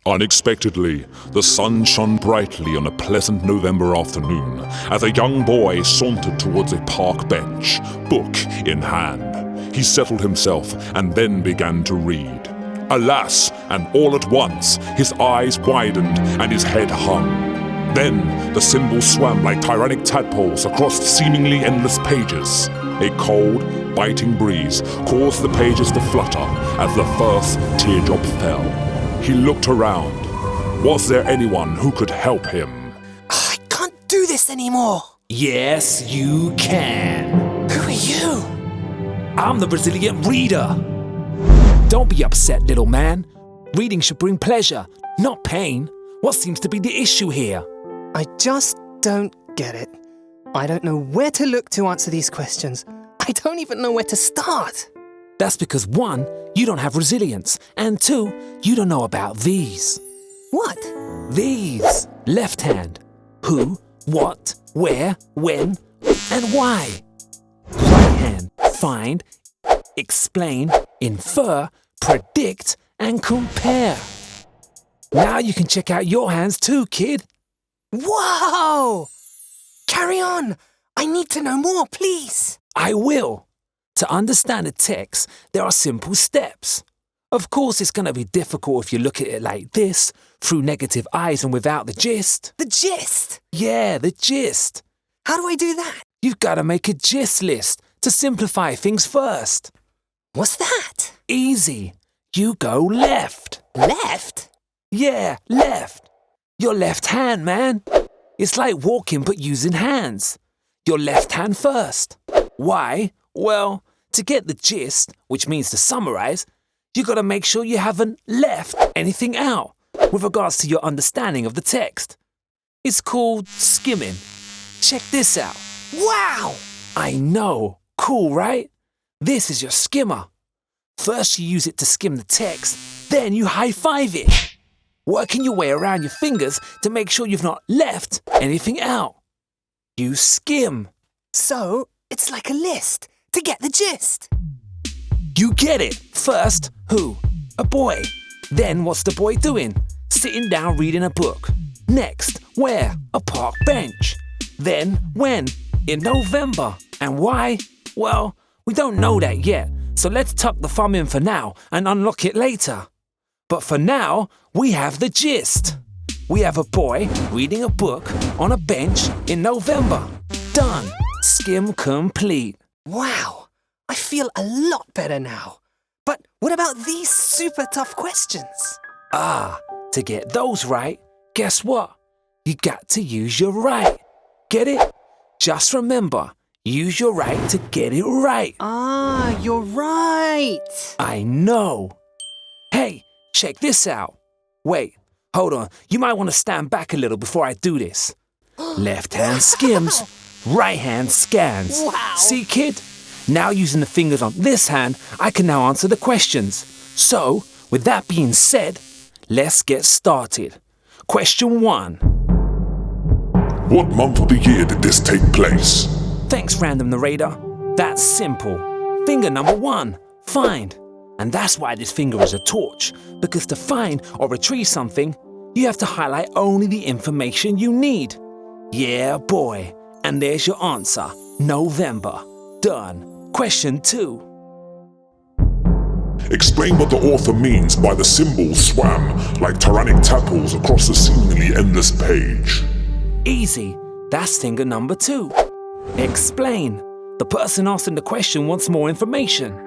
Unexpectedly, the sun shone brightly on a pleasant November afternoon as a young boy sauntered towards a park bench, book in hand. He settled himself and then began to read. Alas, and all at once, his eyes widened and his head hung. Then, the symbols swam like tyrannic tadpoles across seemingly endless pages. A cold, biting breeze caused the pages to flutter as the first teardrop fell. He looked around. Was there anyone who could help him? I can't do this anymore. Yes, you can. Who are you? I'm the Resilient Reader. Don't be upset, little man. Reading should bring pleasure, not pain. What seems to be the issue here? I just don't get it. I don't know where to look to answer these questions. I don't even know where to start. That's because 1, you don't have resilience, and 2, you don't know about these. What? These. Left hand. Who, what, where, when, and why. Right hand. Find, explain, infer, predict, and compare. Now you can check out your hands too, kid. Whoa! Carry on. I need to know more, please. I will. To understand a text, there are simple steps. Of course, it's going to be difficult if you look at it like this, through negative eyes and without the gist. The gist? Yeah, the gist. How do I do that? You've got to make a gist list to simplify things first. What's that? Easy. You go left. Left? Yeah, left. Your left hand, man. It's like walking but using hands. Your left hand first. Why? Well, to get the gist, which means to summarize, you gotta make sure you haven't left anything out with regards to your understanding of the text. It's called skimming. Check this out. Wow! I know. Cool, right? This is your skimmer. First you use it to skim the text, then you high-five it. Working your way around your fingers to make sure you've not left anything out. You skim. So, it's like a list to get the gist. You get it. First, who? A boy. Then what's the boy doing? Sitting down reading a book. Next, where? A park bench. Then, when? In November. And why? Well, we don't know that yet, so let's tuck the thumb in for now and unlock it later. But for now, we have the gist. We have a boy reading a book on a bench in November. Done. Skim complete. Wow, I feel a lot better now. But what about these super tough questions? To get those right, guess what? You got to use your right. Get it? Just remember, use your right to get it right. You're right. I know. Hey, check this out. Wait, hold on. You might want to stand back a little before I do this. Left hand skims, right hand scans. Wow. See, kid? Now using the fingers on this hand, I can now answer the questions. So, with that being said, let's get started. Question 1. What month of the year did this take place? Thanks, random narrator. That's simple. Finger number 1, find. And that's why this finger is a torch, because to find or retrieve something, you have to highlight only the information you need. Yeah, boy. And there's your answer. November. Done. Question 2. Explain what the author means by the symbols swam like tyrannic tadpoles across the seemingly endless page. Easy. That's finger number 2. Explain. The person asking the question wants more information.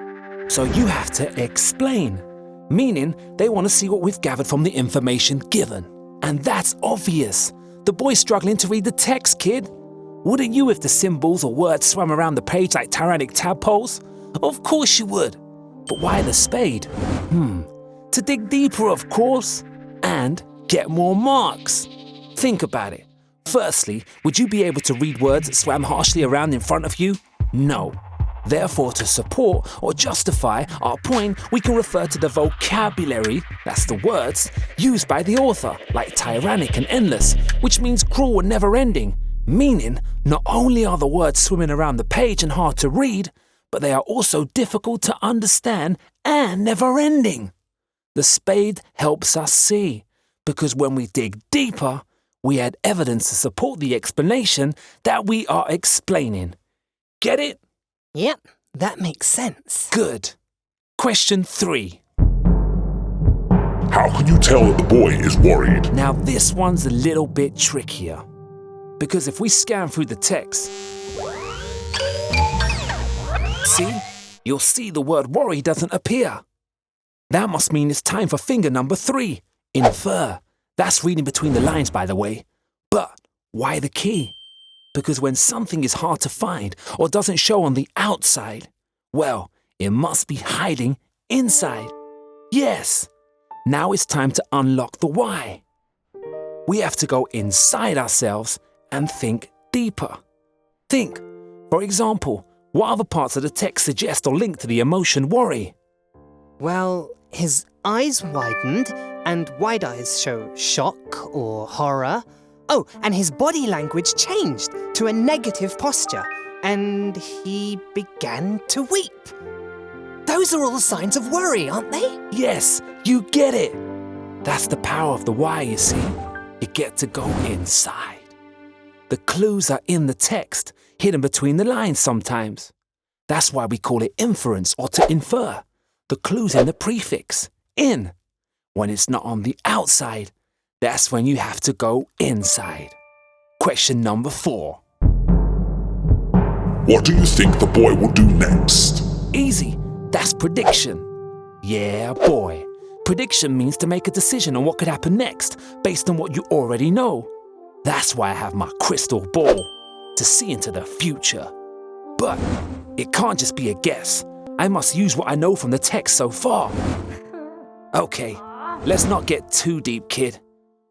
So you have to explain, meaning they want to see what we've gathered from the information given. And that's obvious. The boy's struggling to read the text, kid. Wouldn't you if the symbols or words swam around the page like tyrannic tadpoles? Of course you would. But why the spade? To dig deeper, of course. And get more marks. Think about it. Firstly, would you be able to read words that swam harshly around in front of you? No. Therefore, to support or justify our point, we can refer to the vocabulary, that's the words, used by the author, like tyrannic and endless, which means cruel and never-ending. Meaning, not only are the words swimming around the page and hard to read, but they are also difficult to understand and never-ending. The spade helps us see. Because when we dig deeper, we add evidence to support the explanation that we are explaining. Get it? Yep, that makes sense. Good. Question 3. How can you tell that the boy is worried? Now this one's a little bit trickier. Because if we scan through the text, see? You'll see the word worry doesn't appear. That must mean it's time for finger number 3. Infer. That's reading between the lines, by the way. But why the key? Because when something is hard to find or doesn't show on the outside, well, it must be hiding inside. Yes. Now it's time to unlock the why. We have to go inside ourselves and think deeper. Think, for example, what other parts of the text suggest or link to the emotion worry? Well, his eyes widened, and wide eyes show shock or horror. Oh, and his body language changed to a negative posture, and he began to weep. Those are all signs of worry, aren't they? Yes, you get it. That's the power of the why, you see. You get to go inside. The clues are in the text, hidden between the lines sometimes. That's why we call it inference or to infer. The clue's in the prefix, in. When it's not on the outside, that's when you have to go inside. Question number 4. What do you think the boy will do next? Easy. That's prediction. Yeah, boy. Prediction means to make a decision on what could happen next based on what you already know. That's why I have my crystal ball, to see into the future. But it can't just be a guess. I must use what I know from the text so far. Okay, let's not get too deep, kid.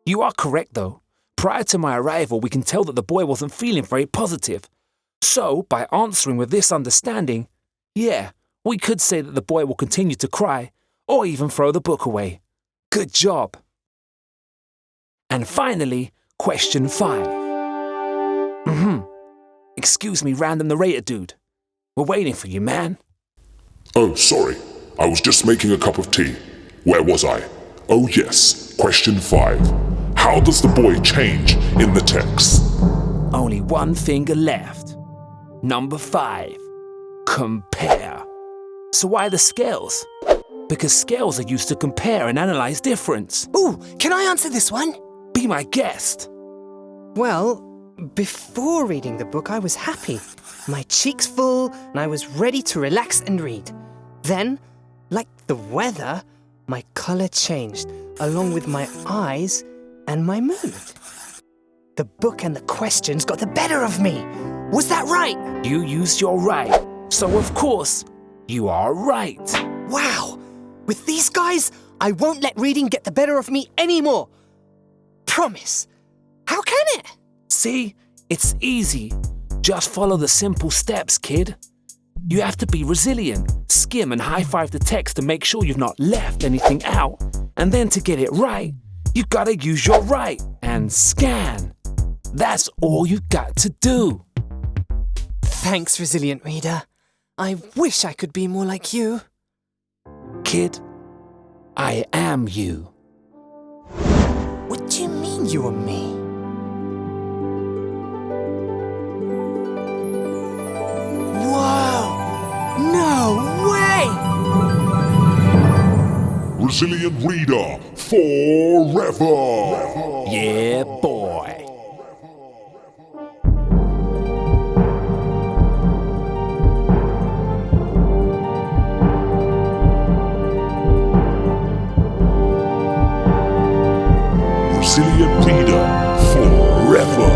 You are correct, though. Prior to my arrival, we can tell that the boy wasn't feeling very positive. So, by answering with this understanding, yeah, we could say that the boy will continue to cry, or even throw the book away. Good job. And finally, question 5. Excuse me, random narrator dude. We're waiting for you, man. Oh, sorry. I was just making a cup of tea. Where was I? Oh yes, question 5. How does the boy change in the text? Only one finger left. Number 5. Compare. So why the scales? Because scales are used to compare and analyze difference. Ooh, can I answer this one? Be my guest. Well, before reading the book, I was happy. My cheeks full, and I was ready to relax and read. Then, like the weather, my color changed, along with my eyes and my mood. The book and the questions got the better of me. Was that right? You used your right. So of course, you are right. Wow! With these guys, I won't let reading get the better of me anymore. Promise. How can it? See, it's easy. Just follow the simple steps, kid. You have to be resilient, skim and high-five the text to make sure you've not left anything out. And then to get it right, you've got to use your right and scan. That's all you've got to do. Thanks, resilient reader. I wish I could be more like you. Kid, I am you. What do you mean you are me? Whoa! No way! Resilient Reader forever! Yeah, boy. Resilient Reader forever!